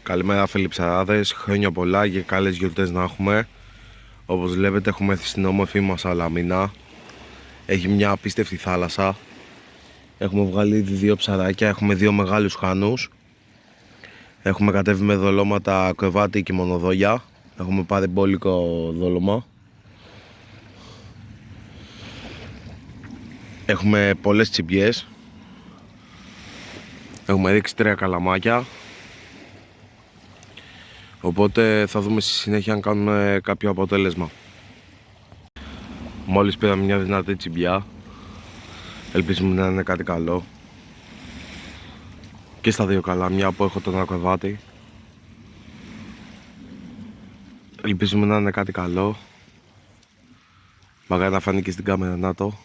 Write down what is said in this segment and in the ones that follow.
Καλημέρα Φιλιψαράδες, χρόνια πολλά και καλές γιορτές να έχουμε. Όπως βλέπετε έχουμε έρθει στην όμορφη μας Σαλαμίνα. Έχει μια απίστευτη θάλασσα. Έχουμε βγάλει ήδη 2 ψαράκια, έχουμε 2 μεγάλους χάνους. Έχουμε κατέβει με δολώματα κρεβάτι και μονοδόγια. Έχουμε πάρει μπόλικο δόλωμα. Έχουμε πολλές τσιμπιές. Έχουμε ρίξει 3 καλαμάκια. Οπότε θα δούμε στη συνέχεια αν κάνουμε κάποιο αποτέλεσμα. Μόλις πήραμε μια δυνατή τσιμπιά. Ελπίζουμε να είναι κάτι καλό. Και στα 2 καλάμια που έχω τον ακροβάτη. Ελπίζουμε να είναι κάτι καλό. Μαγάρι να φανεί και στην κάμερα, να το.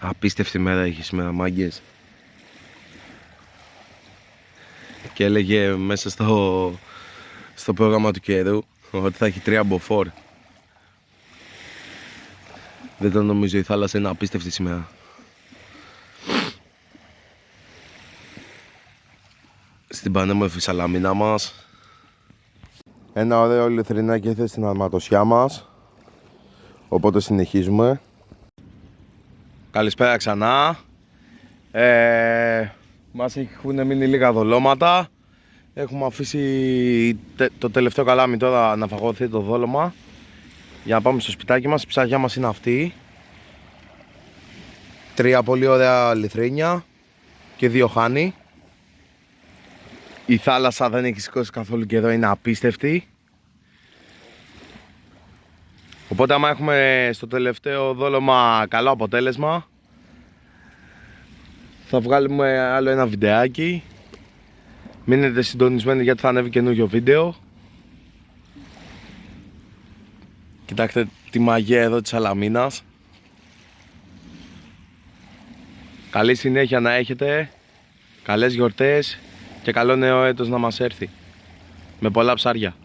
Απίστευτη μέρα έχει σήμερα, μάγκες. Και έλεγε μέσα στο πρόγραμμα του καιρού ότι θα έχει 3 μποφόρ. Δεν το νομίζω, η θάλασσα είναι απίστευτη σήμερα. Στην πανέμορφη Σαλαμίνα μας. Ένα ωραίο λιθρινάκι ήρθε στην αρματοσιά μας. Οπότε συνεχίζουμε. Καλησπέρα ξανά. Μας έχουν μείνει λίγα δολώματα. Έχουμε αφήσει το τελευταίο καλάμι τώρα να φαγωθεί το δόλωμα για να πάμε στο σπιτάκι μας. Η ψάρια μας είναι αυτή. 3 πολύ ωραία λιθρίνια και 2 χάνι. Η θάλασσα δεν έχει σηκώσει καθόλου καιρό, είναι απίστευτη. Οπότε άμα έχουμε στο τελευταίο δόλωμα καλό αποτέλεσμα, θα βγάλουμε άλλο ένα βιντεάκι. Μείνετε συντονισμένοι γιατί θα ανέβει καινούριο βίντεο. Κοιτάξτε τη μαγεία εδώ της Σαλαμίνας. Καλή συνέχεια να έχετε. Καλές γιορτές και καλό νέο έτος να μας έρθει. Με πολλά ψάρια.